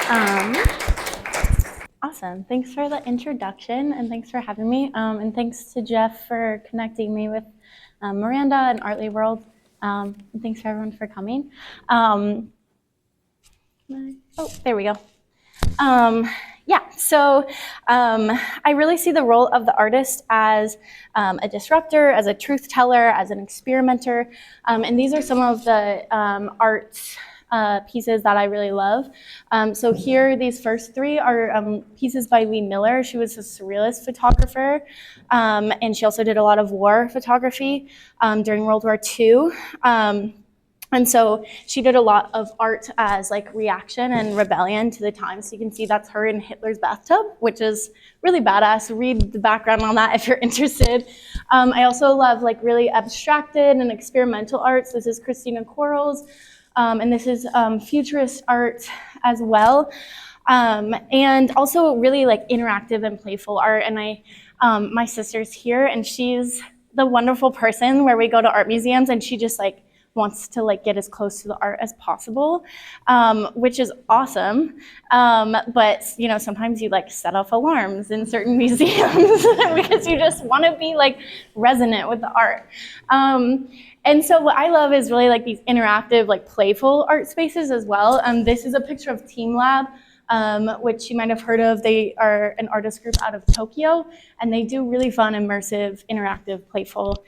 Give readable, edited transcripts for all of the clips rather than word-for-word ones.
Um, awesome. Thanks for the introduction, and thanks for having me. And thanks to Jeff for connecting me with Miranda and Artly World. And thanks for everyone for coming. Oh, there we go. I really see the role of the artist as a disruptor, as a truth teller, as an experimenter. And these are some of the art pieces that I really love. So here, these first three are pieces by Lee Miller. She was a surrealist photographer, and she also did a lot of war photography during World War II. And so she did a lot of art as like reaction and rebellion to the times. So you can see that's her in Hitler's bathtub, which is really badass. Read the background on that if you're interested. I also love like really abstracted and experimental art. So this is Christina Quarles, and this is futurist art as well. And also really like interactive and playful art. And my sister's here, and she's the wonderful person where we go to art museums, and she just like wants to like get as close to the art as possible, which is awesome. But you know, sometimes you like set off alarms in certain museums because you just want to be like resonant with the art. And so what I love is really like these interactive, like playful art spaces as well. This is a picture of Team Lab, which you might have heard of. They are an artist group out of Tokyo, and they do really fun, immersive, interactive, playful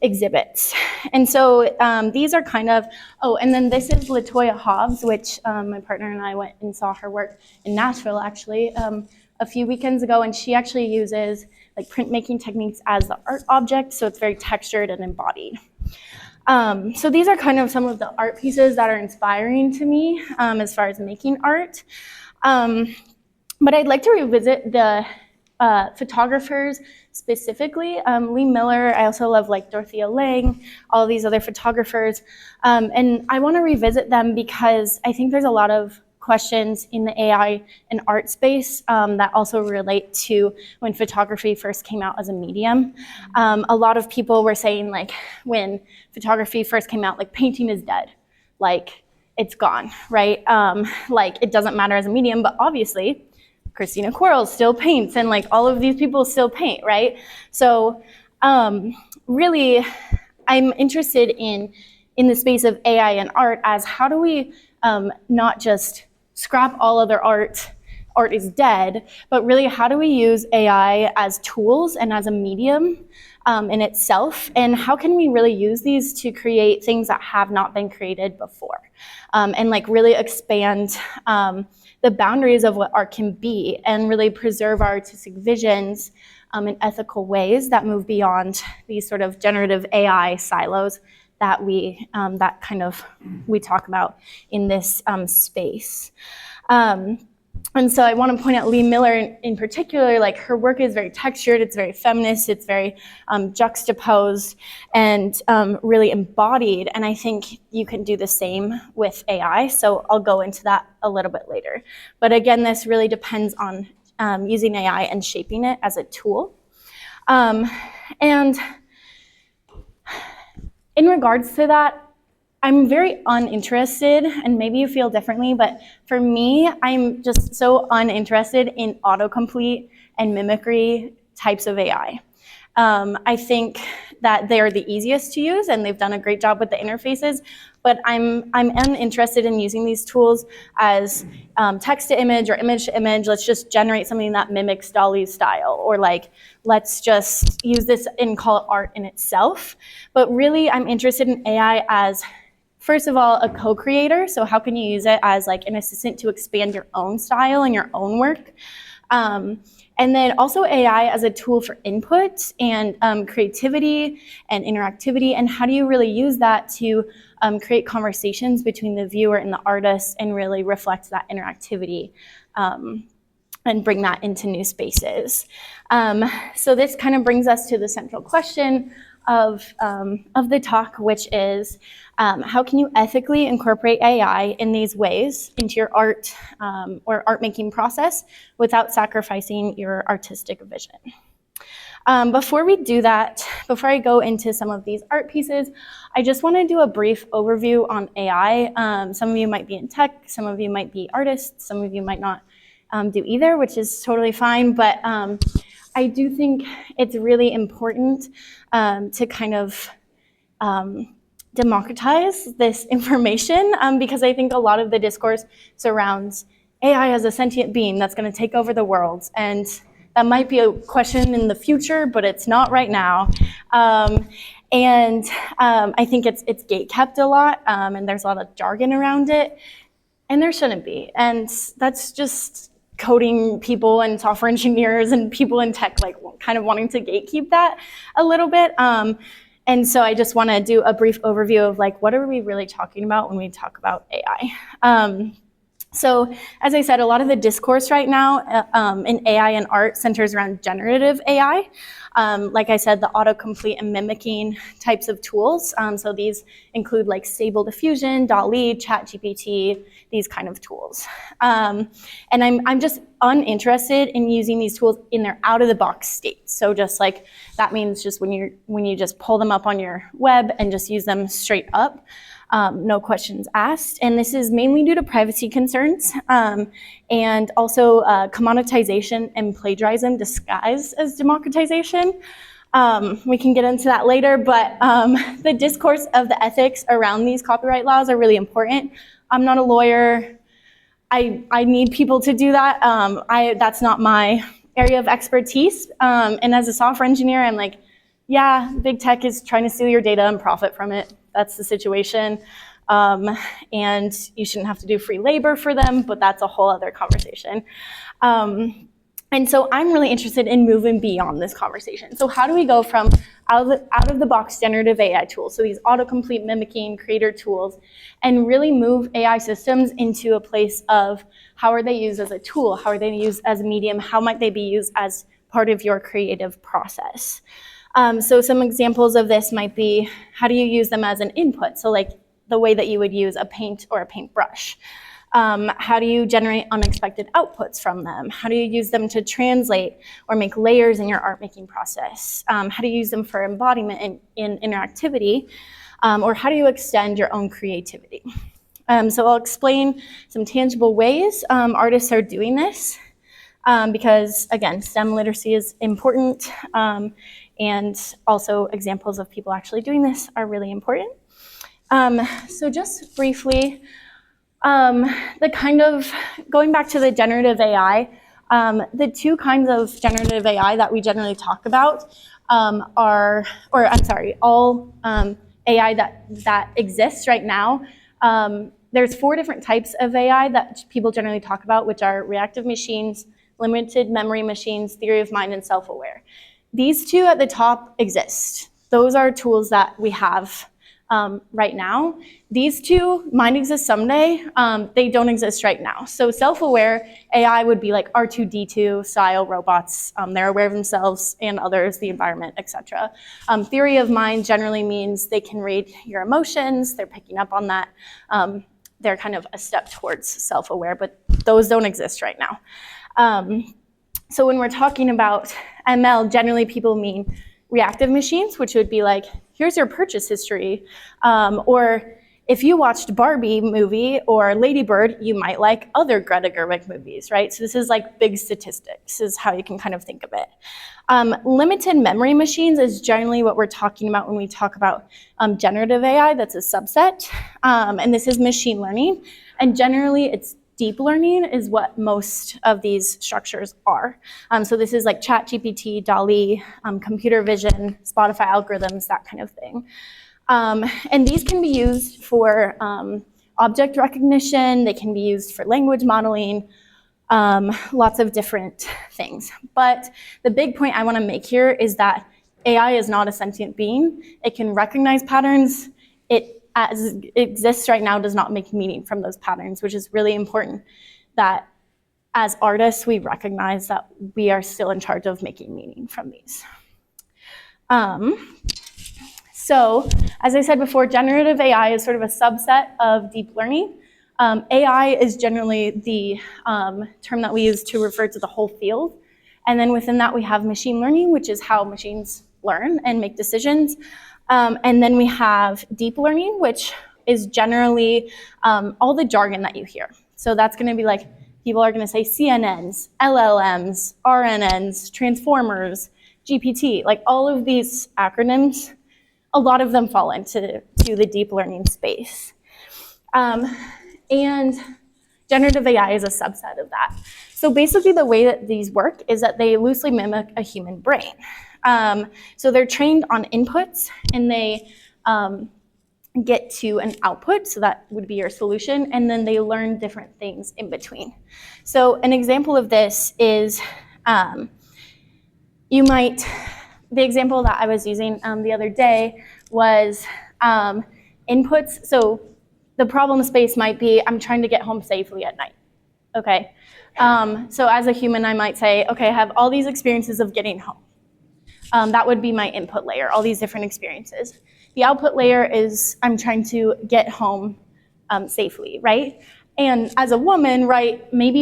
exhibits. And so these are kind of, and then this is Latoya Hobbs, which my partner and I went and saw her work in Nashville actually a few weekends ago, and she actually uses like printmaking techniques as the art object, so it's very textured and embodied. So these are kind of some of the art pieces that are inspiring to me as far as making art. But I'd like to revisit the photographers specifically. Lee Miller, I also love like Dorothea Lange, all of these other photographers. And I want to revisit them because I think there's a lot of questions in the AI and art space that also relate to when photography first came out as a medium. A lot of people were saying like when photography first came out, like painting is dead, like it's gone, right? Like it doesn't matter as a medium, but obviously Christina Quarles still paints, and like all of these people still paint, right? So really, I'm interested in the space of AI and art as how do we not just scrap all other art is dead, but really how do we use AI as tools and as a medium in itself, and how can we really use these to create things that have not been created before, and like really expand the boundaries of what art can be and really preserve our artistic visions in ethical ways that move beyond these sort of generative AI silos that we talk about in this space. And so I want to point out Lee Miller in particular, like her work is very textured, it's very feminist, it's very juxtaposed and really embodied. And I think you can do the same with AI. So I'll go into that a little bit later. But again, this really depends on using AI and shaping it as a tool. And in regards to that, I'm very uninterested, and maybe you feel differently, but for me, I'm just so uninterested in autocomplete and mimicry types of AI. I think that they're the easiest to use, and they've done a great job with the interfaces, but I'm uninterested in using these tools as text to image or image to image. Let's just generate something that mimics Dali's style, or like, let's just use this and call it art in itself. But really, I'm interested in AI as, first of all, a co-creator. So how can you use it as like an assistant to expand your own style and your own work? And then also AI as a tool for input and creativity and interactivity. And how do you really use that to create conversations between the viewer and the artist and really reflect that interactivity and bring that into new spaces? So this kind of brings us to the central question of the talk, which is how can you ethically incorporate AI in these ways into your art or art making process without sacrificing your artistic vision? Before we do that, before I go into some of these art pieces, I just want to do a brief overview on AI. Some of you might be in tech, some of you might be artists, some of you might not do either, which is totally fine, but I do think it's really important to kind of democratize this information because I think a lot of the discourse surrounds AI as a sentient being that's going to take over the world, and that might be a question in the future, but it's not right now. I think it's gatekept a lot, and there's a lot of jargon around it, and there shouldn't be. And that's just coding people and software engineers and people in tech like kind of wanting to gatekeep that a little bit. And so I just want to do a brief overview of like what are we really talking about when we talk about AI. So as I said, a lot of the discourse right now in AI and art centers around generative AI. Like I said, the autocomplete and mimicking types of tools. So these include like Stable Diffusion, DALL-E, ChatGPT, these kind of tools. And I'm just uninterested in using these tools in their out-of-the-box state. So just like that means just when you just pull them up on your web and just use them straight up. No questions asked. And this is mainly due to privacy concerns and also commoditization and plagiarism disguised as democratization. We can get into that later, but the discourse of the ethics around these copyright laws are really important. I'm not a lawyer. I need people to do that. That's not my area of expertise. And as a software engineer, I'm like, yeah, big tech is trying to steal your data and profit from it. That's the situation. And you shouldn't have to do free labor for them, but that's a whole other conversation. And so I'm really interested in moving beyond this conversation. So how do we go from out of the box generative AI tools, so these autocomplete mimicking creator tools, and really move AI systems into a place of how are they used as a tool? How are they used as a medium? How might they be used as part of your creative process? So some examples of this might be, how do you use them as an input? So like the way that you would use a paint or a paintbrush. How do you generate unexpected outputs from them? How do you use them to translate or make layers in your art making process? How do you use them for embodiment in interactivity? Or how do you extend your own creativity? So I'll explain some tangible ways artists are doing this because, again, STEM literacy is important. And also examples of people actually doing this are really important. So just briefly, the kind of, going back to the generative AI, the two kinds of generative AI that we generally talk about all AI that exists right now. There's 4 different types of AI that people generally talk about, which are reactive machines, limited memory machines, theory of mind, and self-aware. These 2 at the top exist. Those are tools that we have right now. These 2 might exist someday. They don't exist right now. So self-aware AI would be like R2-D2 style robots. They're aware of themselves and others, the environment, etc. Theory of mind generally means they can read your emotions. They're picking up on that. They're kind of a step towards self-aware, but those don't exist right now. So when we're talking about ML, generally people mean reactive machines, which would be like, here's your purchase history. Or if you watched Barbie movie or Lady Bird, you might like other Greta Gerwig movies, right? So this is like big statistics is how you can kind of think of it. Limited memory machines is generally what we're talking about when we talk about generative AI. That's a subset. And this is machine learning. And generally it's deep learning is what most of these structures are. So this is like ChatGPT, DALL-E, computer vision, Spotify algorithms, that kind of thing. And these can be used for object recognition. They can be used for language modeling, lots of different things. But the big point I want to make here is that AI is not a sentient being. It can recognize patterns. It, as it exists right now, does not make meaning from those patterns, which is really important that as artists, we recognize that we are still in charge of making meaning from these. So, as I said before, generative AI is sort of a subset of deep learning. AI is generally the term that we use to refer to the whole field. And then within that, we have machine learning, which is how machines learn and make decisions. And then we have deep learning, which is generally all the jargon that you hear. So that's going to be like, people are going to say CNNs, LLMs, RNNs, transformers, GPT, like all of these acronyms, a lot of them fall into the deep learning space. And generative AI is a subset of that. So basically the way that these work is that they loosely mimic a human brain. So they're trained on inputs, and they get to an output, so that would be your solution, and then they learn different things in between. So an example of this is the example that I was using the other day was inputs. So the problem space might be, I'm trying to get home safely at night, okay? So as a human, I might say, okay, I have all these experiences of getting home. That would be my input layer, all these different experiences. The output layer is, I'm trying to get home safely, right? And as a woman, right, maybe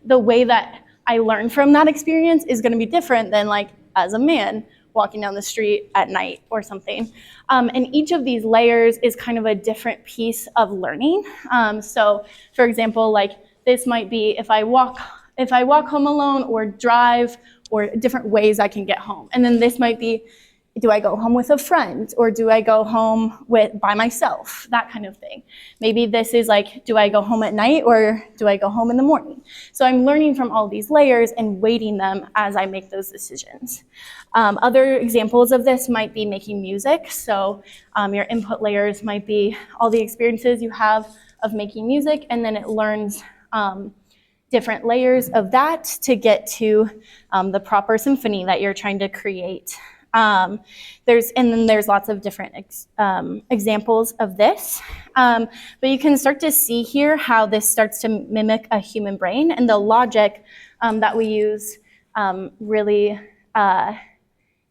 the way that I learn from that experience is gonna be different than like as a man walking down the street at night or something. And each of these layers is kind of a different piece of learning. So for example, like this might be if I walk home alone or drive, or different ways I can get home. And then this might be, do I go home with a friend, or do I go home by myself? That kind of thing. Maybe this is like, do I go home at night, or do I go home in the morning? So I'm learning from all these layers and weighting them as I make those decisions. Other examples of this might be making music. So your input layers might be all the experiences you have of making music, and then it learns different layers of that to get to the proper symphony that you're trying to create. There's lots of different examples of this. But you can start to see here how this starts to mimic a human brain, and the logic that we use really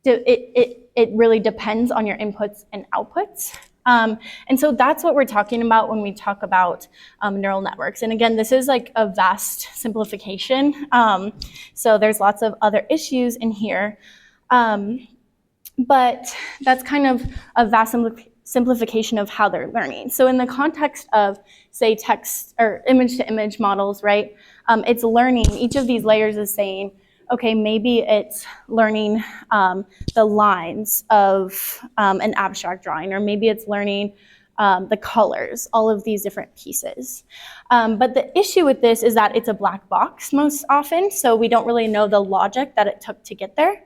it really depends on your inputs and outputs. And so that's what we're talking about when we talk about neural networks. And again, this is like a vast simplification. So there's lots of other issues in here. But that's kind of a vast simplification of how they're learning. So in the context of, say, text or image-to-image models, right, it's learning. Each of these layers is saying, okay, maybe it's learning the lines of an abstract drawing, or maybe it's learning the colors, all of these different pieces. But the issue with this is that it's a black box most often, so we don't really know the logic that it took to get there.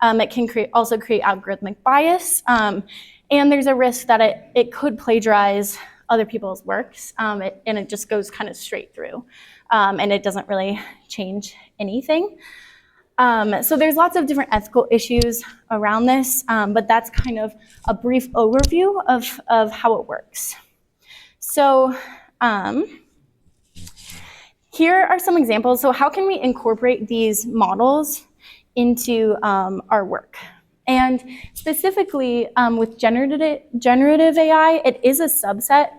It can also create algorithmic bias, and there's a risk that it could plagiarize other people's works, and it just goes kind of straight through, and it doesn't really change anything. So there's lots of different ethical issues around this, but that's kind of a brief overview of how it works. So here are some examples. So how can we incorporate these models into our work? And specifically with generative AI, it is a subset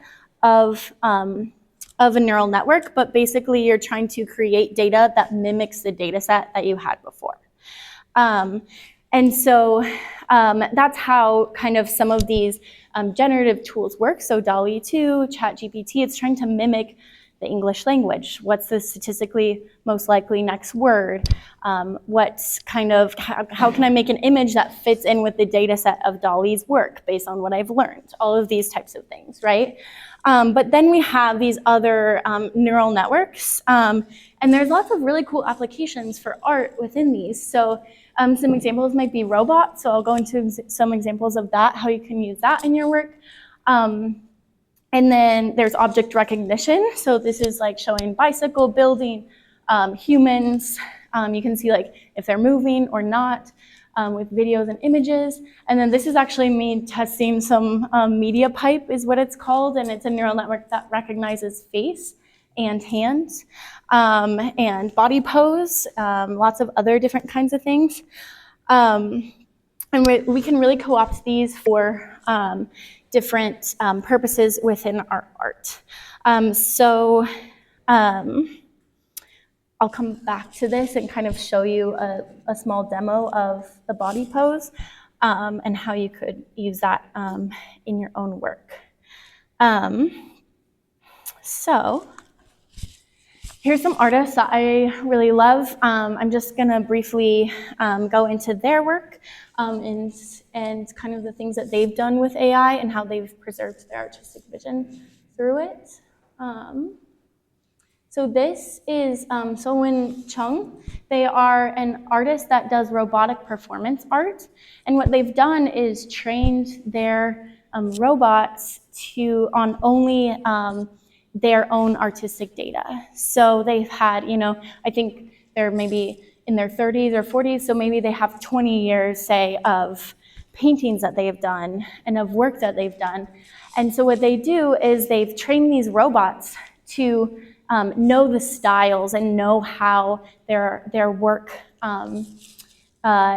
of a neural network, but basically you're trying to create data that mimics the data set that you had before. And so that's how kind of some of these generative tools work. So DALL-E 2, ChatGPT, it's trying to mimic the English language. What's the statistically most likely next word? How can I make an image that fits in with the data set of DALL-E's work based on what I've learned? All of these types of things, right? But then we have these other neural networks, and there's lots of really cool applications for art within these. So some examples might be robots, so I'll go into some examples of that, how you can use that in your work. And then there's object recognition. So this is like showing bicycle, building, humans. You can see like if they're moving or not with videos and images. And then this is actually me testing some media pipe is what it's called. And it's a neural network that recognizes face and hands and body pose, lots of other different kinds of things. And we can really co-opt these for different purposes within our art. I'll come back to this and kind of show you a small demo of the body pose and how you could use that in your own work. So here's some artists that I really love. I'm just gonna briefly go into their work and kind of the things that they've done with AI and how they've preserved their artistic vision through it. So this is So-Win Chung. They are an artist that does robotic performance art. And what they've done is trained their robots on only their own artistic data. So they've had, I think they're maybe in their 30s or 40s, so maybe they have 20 years, say, of paintings that they've done and of work that they've done. And so what they do is they've trained these robots to know the styles and know how their work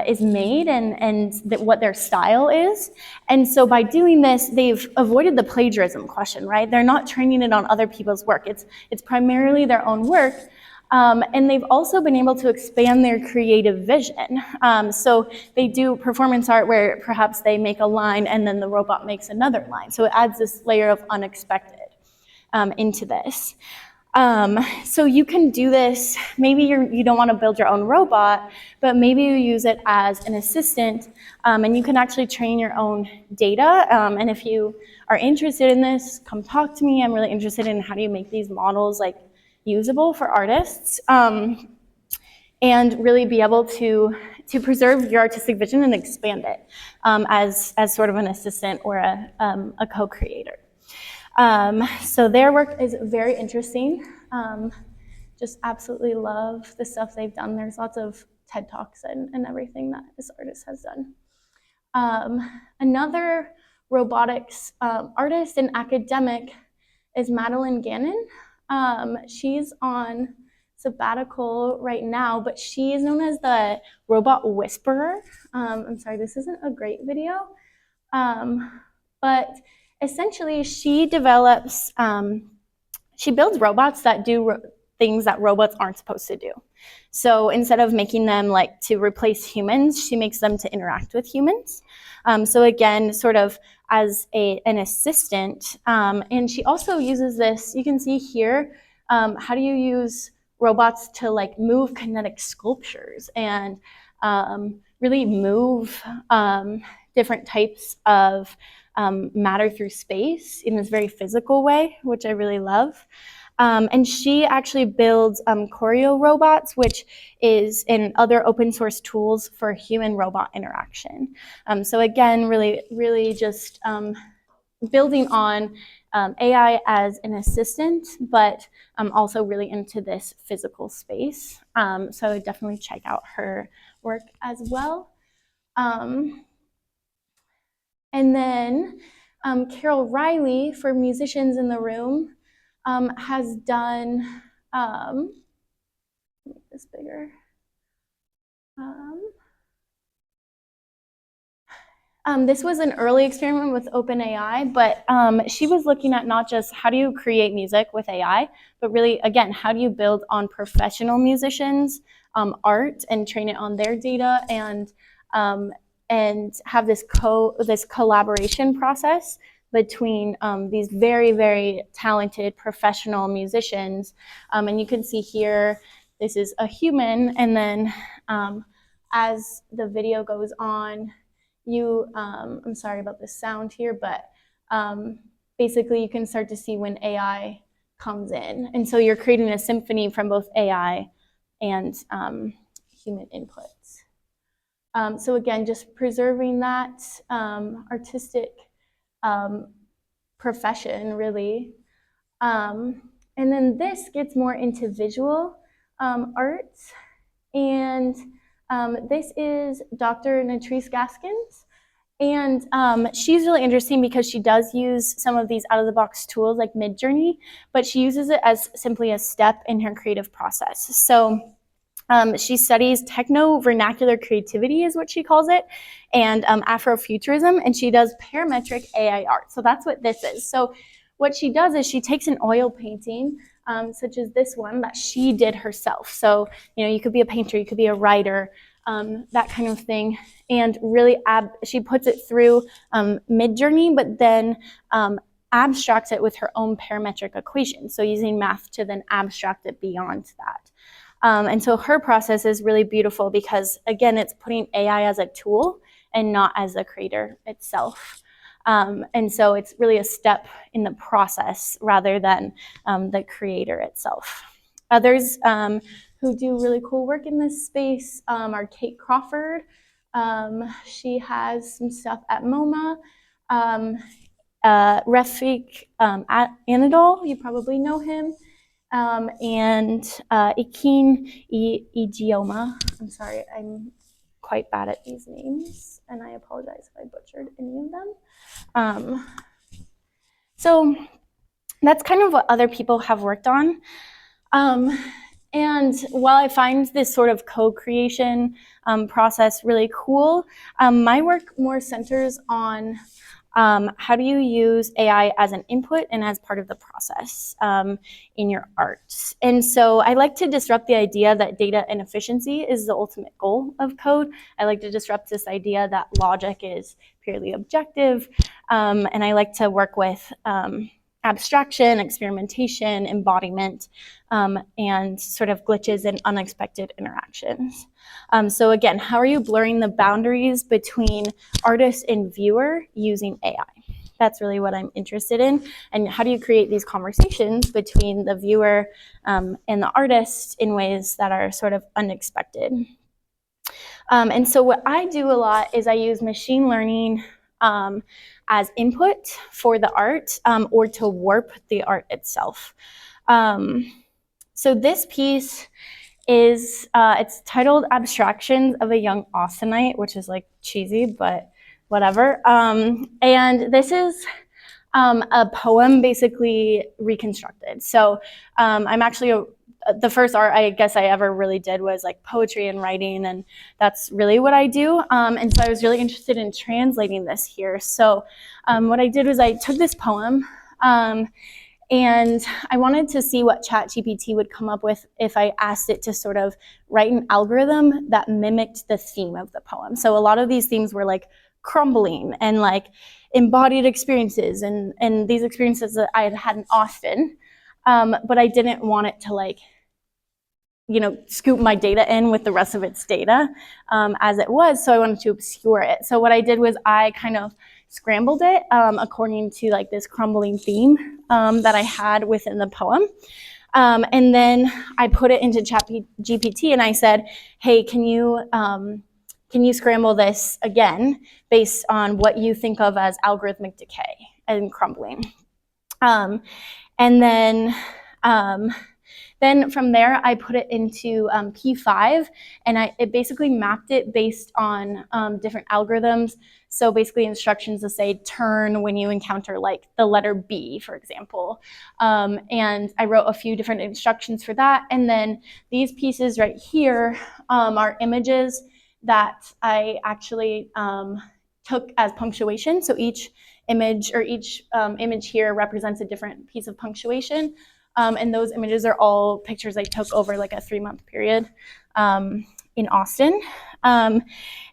is made and what their style is. And so by doing this, they've avoided the plagiarism question, right? They're not training it on other people's work. It's primarily their own work. And they've also been able to expand their creative vision. So they do performance art where perhaps they make a line and then the robot makes another line. So it adds this layer of unexpected into this. So you can do this, maybe you don't want to build your own robot, but maybe you use it as an assistant, and you can actually train your own data. And if you are interested in this, come talk to me. I'm really interested in how do you make these models like usable for artists, and really be able to preserve your artistic vision and expand it as sort of an assistant or a co-creator. So their work is very interesting. Just absolutely love the stuff they've done. There's lots of TED Talks and everything that this artist has done. Another robotics artist and academic is Madeline Gannon. She's on sabbatical right now, but she is known as the robot whisperer. I'm sorry, this isn't a great video, but essentially, she develops, she builds robots that do things that robots aren't supposed to do. So instead of making them like to replace humans, she makes them to interact with humans. So again, sort of as an assistant. And she also uses this, you can see here, how do you use robots to like move kinetic sculptures and really move different types of matter through space in this very physical way, which I really love. And she actually builds choreo robots, which is in other open source tools for human-robot interaction. So again, really just building on AI as an assistant, but also really into this physical space. So definitely check out her work as well. And then Carol Riley, for musicians in the room, has done, make this bigger. This was an early experiment with OpenAI, but she was looking at not just how do you create music with AI, but really, again, how do you build on professional musicians' art and train it on their data and have this collaboration process between these very, very talented professional musicians. And you can see here, this is a human, and then as the video goes on, I'm sorry about the sound here, but basically you can start to see when AI comes in. And so you're creating a symphony from both AI and human inputs. So again, just preserving that artistic profession, really. And then this gets more into visual arts. And this is Dr. Natrice Gaskins. And she's really interesting because she does use some of these out-of-the-box tools like Midjourney, but she uses it as simply a step in her creative process. So she studies techno-vernacular creativity is what she calls it, and Afrofuturism, and she does parametric AI art. So that's what this is. So what she does is she takes an oil painting such as this one that she did herself. So, you could be a painter, you could be a writer, that kind of thing. And really, she puts it through Midjourney, but then abstracts it with her own parametric equation. So using math to then abstract it beyond that. And so her process is really beautiful because, again, it's putting AI as a tool and not as the creator itself. And so it's really a step in the process rather than the creator itself. Others who do really cool work in this space are Kate Crawford. She has some stuff at MoMA. Refik Anadol, you probably know him. And Ikin Ijeoma. I'm sorry, I'm quite bad at these names, and I apologize if I butchered any of them. So that's kind of what other people have worked on. And while I find this sort of co-creation process really cool, my work more centers on how do you use AI as an input and as part of the process in your art? And so I like to disrupt the idea that data and efficiency is the ultimate goal of code. I like to disrupt this idea that logic is purely objective. And I like to work with abstraction, experimentation, embodiment, and sort of glitches and unexpected interactions. So again, how are you blurring the boundaries between artist and viewer using AI? That's really what I'm interested in. And how do you create these conversations between the viewer and the artist in ways that are sort of unexpected? And so what I do a lot is I use machine learning as input for the art or to warp the art itself. So this piece is, it's titled Abstractions of a Young Austenite, which is like cheesy, but whatever. And this is a poem basically reconstructed. So I'm actually the first art I guess I ever really did was like poetry and writing, and that's really what I do. And so I was really interested in translating this here. So what I did was I took this poem and I wanted to see what ChatGPT would come up with if I asked it to sort of write an algorithm that mimicked the theme of the poem. So a lot of these themes were like crumbling and like embodied experiences and these experiences that I had had in Austin. But I didn't want it to like, scoop my data in with the rest of its data as it was. So I wanted to obscure it. So what I did was I kind of scrambled it according to like this crumbling theme that I had within the poem. And then I put it into ChatGPT and I said, hey, can you scramble this again based on what you think of as algorithmic decay and crumbling? And then from there, I put it into P5, and it basically mapped it based on different algorithms. So basically instructions to say turn when you encounter like the letter B, for example. And I wrote a few different instructions for that. And then these pieces right here are images that I actually took as punctuation. So each image here represents a different piece of punctuation. And those images are all pictures I took over like a 3-month period in Austin. And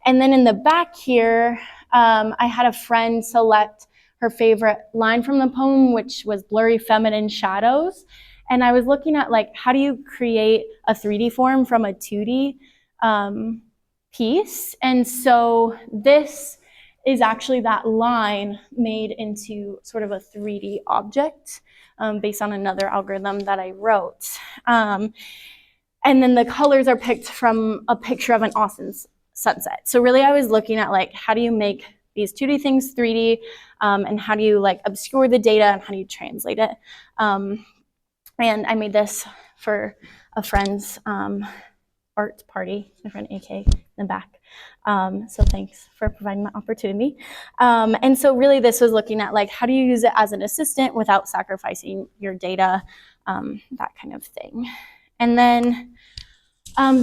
then in the back here, I had a friend select her favorite line from the poem, which was blurry feminine shadows. And I was looking at like, how do you create a 3D form from a 2D piece? And so this is actually that line made into sort of a 3D object based on another algorithm that I wrote. And then the colors are picked from a picture of an Austin sunset. So really I was looking at like, how do you make these 2D things 3D and how do you like obscure the data and how do you translate it? And I made this for a friend's art party, my friend AK in the back. So thanks for providing that opportunity. And so really this was looking at like, how do you use it as an assistant without sacrificing your data, that kind of thing. And then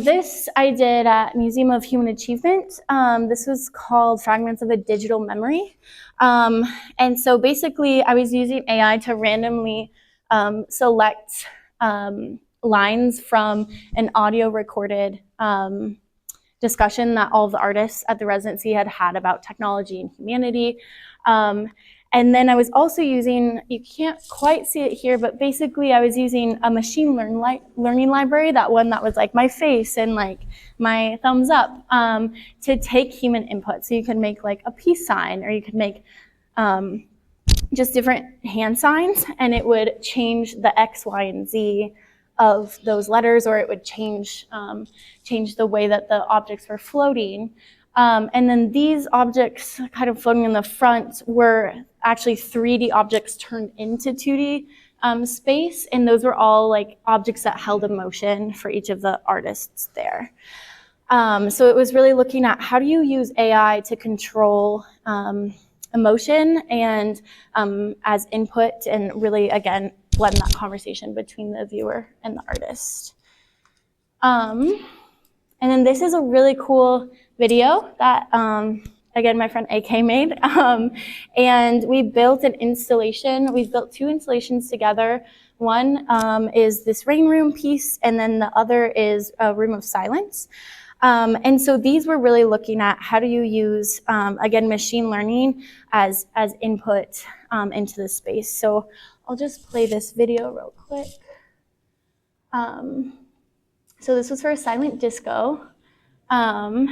this I did at Museum of Human Achievement. This was called Fragments of a Digital Memory. And so basically I was using AI to randomly select lines from an audio recorded discussion that all of the artists at the residency had about technology and humanity. And then I was also using, you can't quite see it here, but basically I was using a machine learning library, that one that was like my face and like my thumbs up, to take human input. So you could make like a peace sign, or you could make just different hand signs, and it would change the X, Y, and Z of those letters, or it would change the way that the objects were floating. And then these objects kind of floating in the front were actually 3D objects turned into 2D space, and those were all like objects that held emotion for each of the artists there. So it was really looking at how do you use AI to control emotion and as input, and really, again, blend that conversation between the viewer and the artist. And then this is a really cool video that, again, my friend AK made. And we built an installation. We've built 2 installations together. One is this rain room piece, and then the other is a room of silence. And so these were really looking at how do you use, again, machine learning as input into the space. So I'll just play this video real quick. So this was for a silent disco. And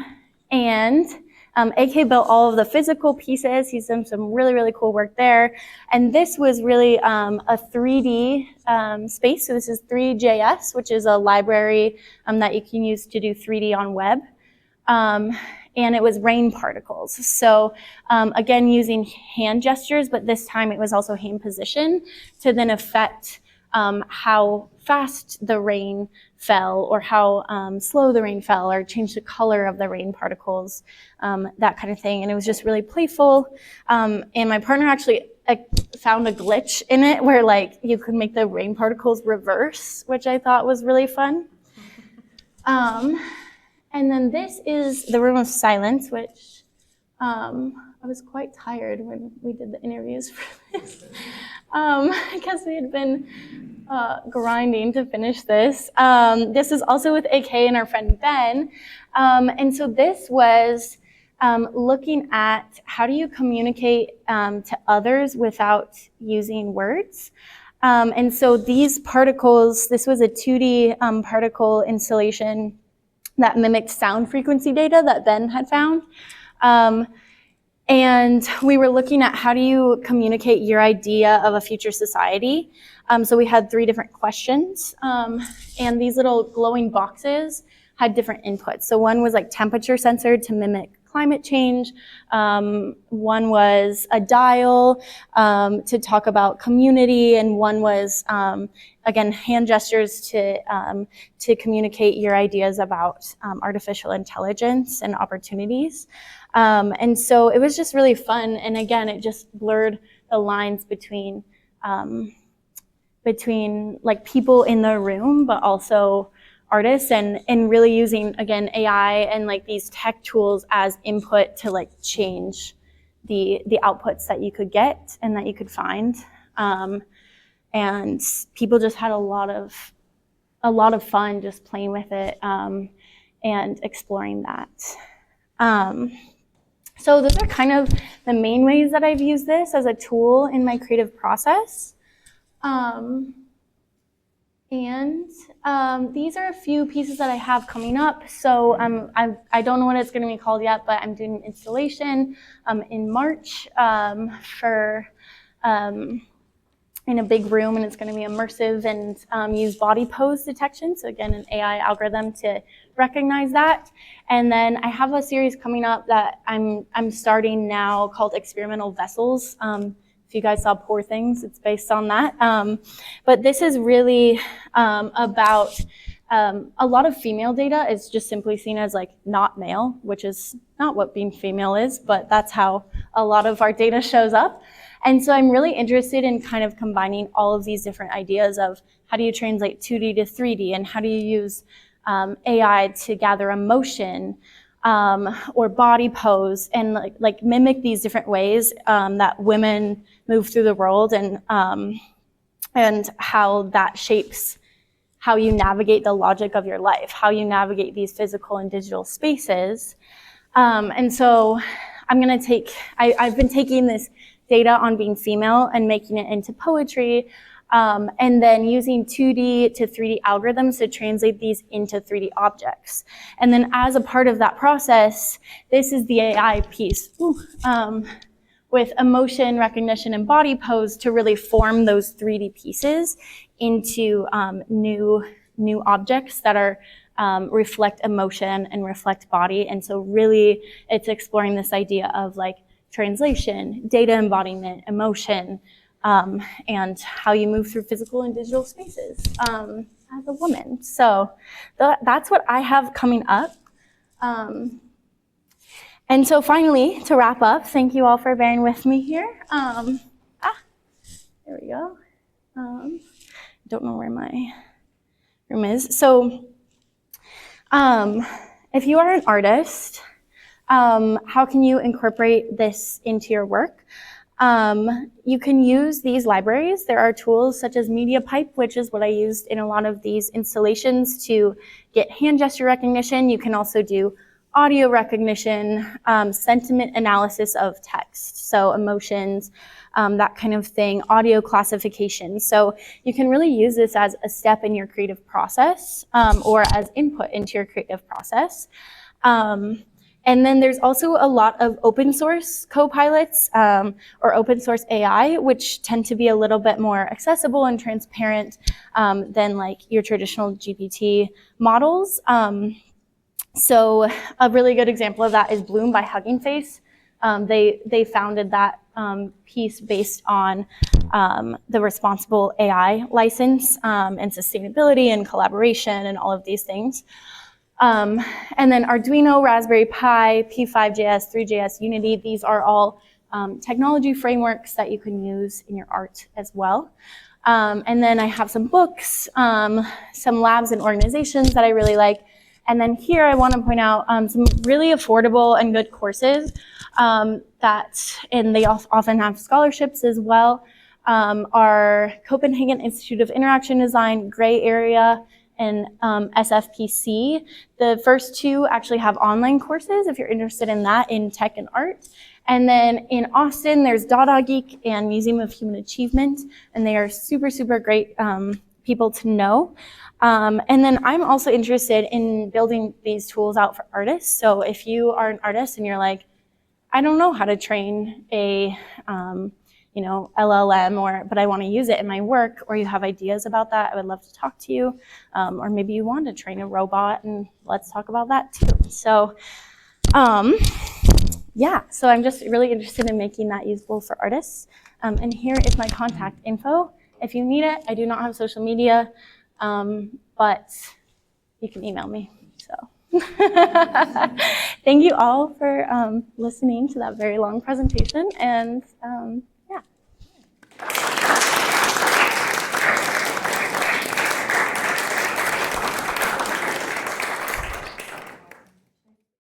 AK built all of the physical pieces. He's done some really, really cool work there. And this was really a 3D space. So this is 3JS, which is a library that you can use to do 3D on web. And it was rain particles. So again, using hand gestures, but this time it was also hand position to then affect how fast the rain fell, or how slow the rain fell, or change the color of the rain particles, that kind of thing. And it was just really playful. And my partner actually found a glitch in it where like you could make the rain particles reverse, which I thought was really fun. And then this is the room of silence, which I was quite tired when we did the interviews for this, because we had been grinding to finish this. This is also with AK and our friend Ben. And so this was looking at how do you communicate to others without using words. And so these particles, this was a 2D particle installation that mimicked sound frequency data that Ben had found. And we were looking at how do you communicate your idea of a future society. So we had 3 different questions, and these little glowing boxes had different inputs. So one was like temperature sensor to mimic climate change. One was a dial to talk about community, and one was, again, hand gestures to communicate your ideas about artificial intelligence and opportunities. And so it was just really fun. And again, it just blurred the lines between like people in the room, but also artists, and really using, again, AI and like these tech tools as input to like change the outputs that you could get and that you could find. And people just had a lot of fun just playing with it and exploring that. So those are kind of the main ways that I've used this as a tool in my creative process. These are a few pieces that I have coming up. So I don't know what it's going to be called yet, but I'm doing an installation in March for in a big room, and it's going to be immersive and use body pose detection. So again, an AI algorithm to recognize that. And then I have a series coming up that I'm starting now called Experimental Vessels. If you guys saw Poor Things, it's based on that. But this is really about a lot of female data is just simply seen as like not male, which is not what being female is, but that's how a lot of our data shows up. And so I'm really interested in kind of combining all of these different ideas of how do you translate 2D to 3D, and how do you use AI to gather emotion or body pose, and like mimic these different ways that women move through the world, and how that shapes how you navigate the logic of your life, how you navigate these physical and digital spaces. And so I've been taking this data on being female and making it into poetry, and then using 2D to 3D algorithms to translate these into 3D objects. And then as a part of that process, this is the AI piece, with emotion recognition and body pose to really form those 3D pieces into new objects that are reflect emotion and reflect body. And so really it's exploring this idea of like translation, data embodiment, emotion, and how you move through physical and digital spaces as a woman. So that's what I have coming up. And so finally, to wrap up, thank you all for bearing with me here. There we go. Don't know where my room is. So if you are an artist, how can you incorporate this into your work? You can use these libraries. There are tools such as Meetup, which is what I used in a lot of these installations to get hand gesture recognition. You can also do audio recognition, sentiment analysis of text, so emotions, that kind of thing, audio classification. So you can really use this as a step in your creative process, or as input into your creative process. And then there's also a lot of open source co-pilots, or open source AI, which tend to be a little bit more accessible and transparent than like your traditional GPT models. So a really good example of that is Bloom by Hugging Face. They founded that piece based on the responsible AI license, and sustainability and collaboration and all of these things. And then Arduino, Raspberry Pi, P5.js, 3.js, Unity, these are all technology frameworks that you can use in your art as well. And then I have some books, some labs and organizations that I really like. And then here I want to point out some really affordable and good courses and they often have scholarships as well, are Copenhagen Institute of Interaction Design, Gray Area, and SFPC. The first two actually have online courses if you're interested in that in tech and art. And then in Austin, there's Dada Geek and Museum of Human Achievement, and they are super, super great people to know. And then I'm also interested in building these tools out for artists. So if you are an artist and you're like, I don't know how to train a LLM, but I want to use it in my work, or you have ideas about that, I would love to talk to you. Or maybe you want to train a robot, and let's talk about that too. So yeah, so I'm just really interested in making that useful for artists. And here is my contact info. If you need it, I do not have social media, but you can email me. So thank you all for listening to that very long presentation, and